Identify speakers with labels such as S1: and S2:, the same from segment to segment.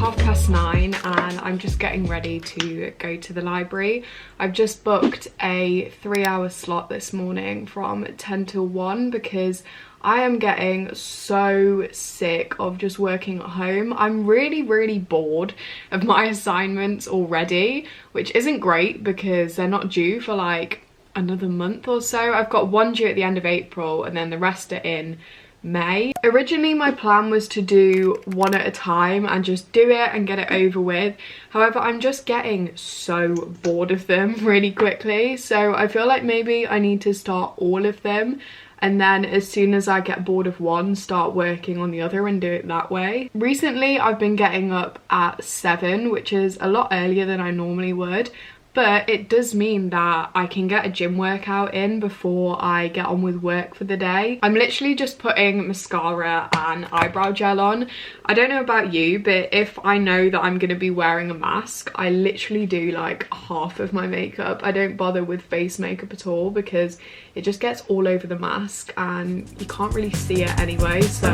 S1: 9:30 and I'm just getting ready to go to the library. I've just booked a 3-hour slot this morning from 10 till 1 because I am getting so sick of just working at home. I'm really bored of my assignments already, which isn't great because they're not due for like another month or so. I've got one due at the end of April and then the rest are in May. Originally my plan was to do one at a time and just do it and get it over with. However, I'm just getting so bored of them really quickly, so I feel like maybe I need to start all of them and then as soon as I get bored of one, start working on the other and do it that way. Recently I've been getting up at 7, which is a lot earlier than I normally would, but it does mean that I can get a gym workout in before I get on with work for the day. I'm literally just putting mascara and eyebrow gel on. I don't know about you, but if I know that I'm gonna be wearing a mask, I literally do like half of my makeup. I don't bother with face makeup at all because it just gets all over the mask and you can't really see it anyway, so.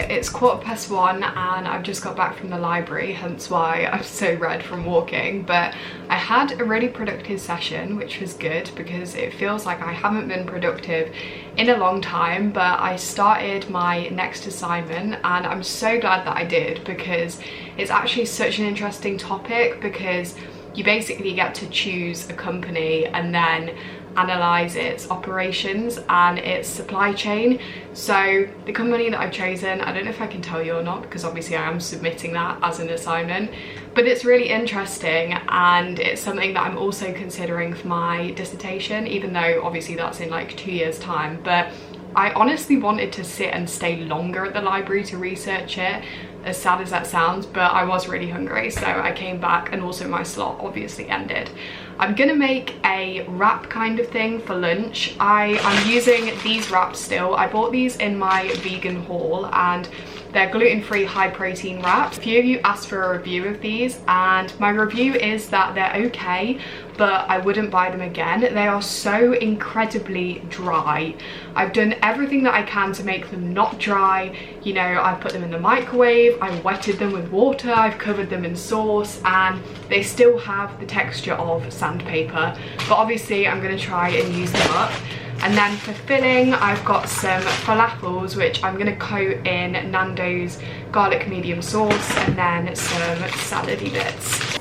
S1: It's 1:15 and I've just got back from the library, hence why I'm so red from walking. But I had a really productive session, which was good because it feels like I haven't been productive in a long time. But I started my next assignment and I'm so glad that I did because it's actually such an interesting topic, because you basically get to choose a company and then analyze its operations and its supply chain. So the company that I've chosen, I don't know if I can tell you or not because obviously I am submitting that as an assignment, but it's really interesting and it's something that I'm also considering for my dissertation, even though obviously that's in like 2 years time. But I honestly wanted to sit and stay longer at the library to research it, as sad as that sounds, but I was really hungry, so I came back and also my slot obviously ended. I'm gonna make a wrap kind of thing for lunch. I'm using these wraps still. I bought these in my vegan haul and they're gluten-free high protein wraps. A few of you asked for a review of these and my review is that they're okay, but I wouldn't buy them again. They are so incredibly dry. I've done everything that I can to make them not dry. You know, I've put them in the microwave, I've wetted them with water, I've covered them in sauce, and they still have the texture of sandpaper. But obviously I'm gonna try and use them up. And then for filling, I've got some falafels, which I'm gonna coat in Nando's garlic medium sauce, and then some salady bits.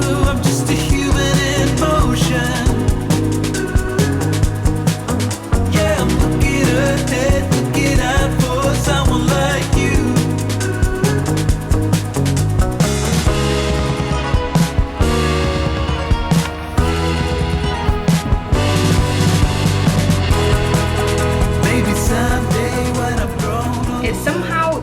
S2: Ooh, I'm just a human in motion. Yeah, I'm looking ahead, looking out for someone like you.
S1: It's somehow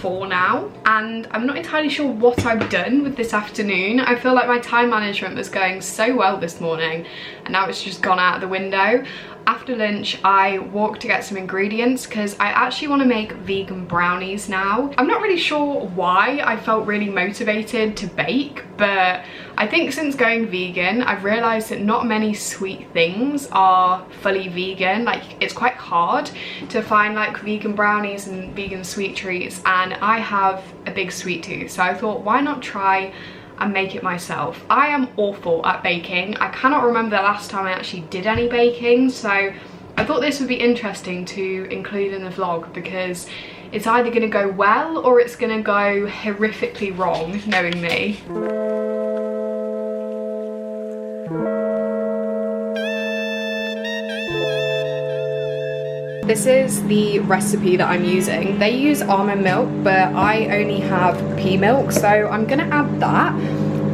S1: 4 now, and and I'm not entirely sure what I've done with this afternoon. I feel like my time management was going so well this morning and now it's just gone out the window. After lunch, I walked to get some ingredients because I actually want to make vegan brownies now. I'm not really sure why I felt really motivated to bake, but I think since going vegan, I've realised that not many sweet things are fully vegan. Like, it's quite hard to find like vegan brownies and vegan sweet treats, and I have a big sweet tooth, so I thought, why not try and make it myself. I am awful at baking. I cannot remember the last time I actually did any baking, so I thought this would be interesting to include in the vlog because it's either going to go well or it's going to go horrifically wrong, knowing me. This is the recipe that I'm using. They use almond milk, but I only have pea milk, so I'm gonna add that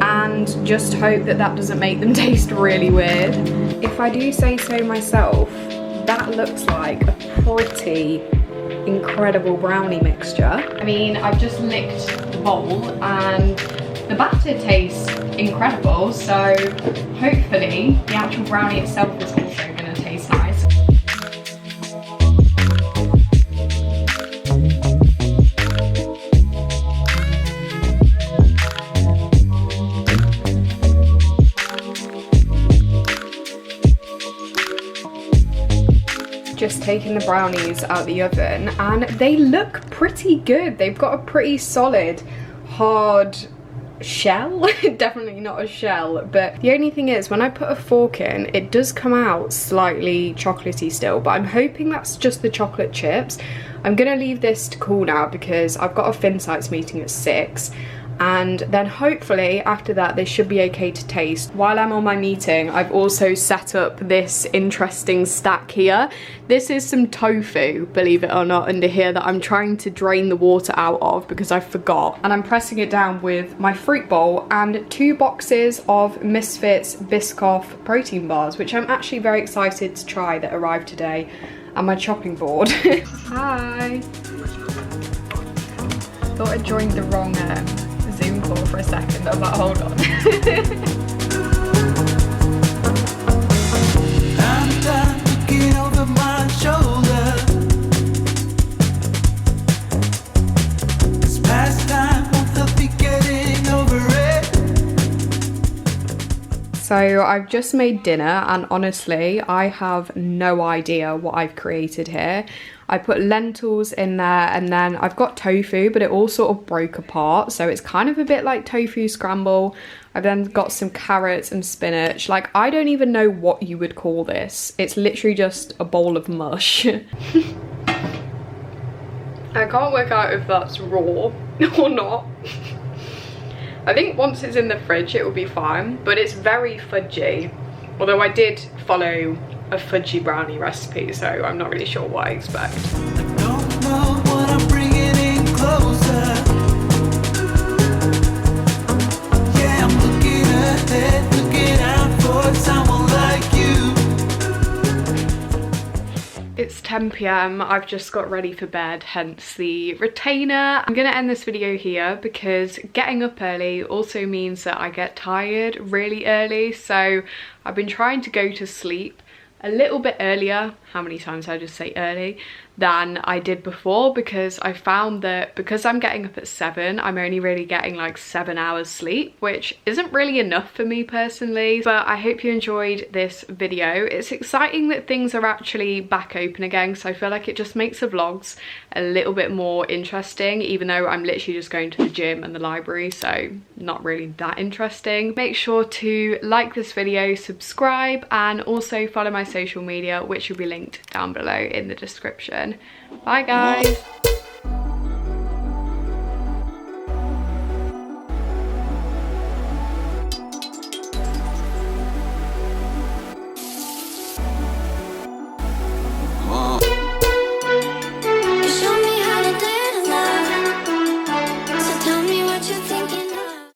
S1: and just hope that that doesn't make them taste really weird. If I do say so myself, that looks like a pretty incredible brownie mixture. I mean, I've just licked the bowl and the batter tastes incredible, so hopefully the actual brownie itself is also gonna taste nice. Just taking the brownies out the oven and they look pretty good. They've got a pretty solid, hard shell. Definitely not a shell, but the only thing is when I put a fork in, it does come out slightly chocolatey still, but I'm hoping that's just the chocolate chips. I'm gonna leave this to cool now because I've got a FinSights meeting at 6. And then hopefully after that they should be okay to taste. While I'm on my meeting, I've also set up this interesting stack here. This is some tofu, believe it or not, under here that I'm trying to drain the water out of because I forgot. And I'm pressing it down with my fruit bowl and 2 boxes of Misfits Biscoff protein bars, which I'm actually very excited to try, that arrived today, and my chopping board. Hi. Thought I joined the wrong Zoom call for a second. I was like, hold on.
S2: I'm done looking over my shoulder. It's past time, won't help me getting over it.
S1: So I've just made dinner and honestly, I have no idea what I've created here. I put lentils in there and then I've got tofu, but it all sort of broke apart. So it's kind of a bit like tofu scramble. I've then got some carrots and spinach. Like, I don't even know what you would call this. It's literally just a bowl of mush. I can't work out if that's raw or not. I think once it's in the fridge, it will be fine, but it's very fudgy. Although I did follow a fudgy brownie recipe, so I'm not really sure what I expect.
S2: I don't know what I'm bringing in closer. Yeah, I'm looking ahead, looking out for someone like you.
S1: It's 10 PM, I've just got ready for bed, hence the retainer. I'm gonna end this video here because getting up early also means that I get tired really early, so I've been trying to go to sleep a little bit earlier, how many times did I just say early, than I did before, because I found that because I'm getting up at 7, I'm only really getting like 7 hours sleep, which isn't really enough for me personally. But I hope you enjoyed this video. It's exciting that things are actually back open again, so I feel like it just makes the vlogs a little bit more interesting, even though I'm literally just going to the gym and the library, so not really that interesting. Make sure to like this video, subscribe, and also follow my social media, which will be linked down below in the description. Bye guys.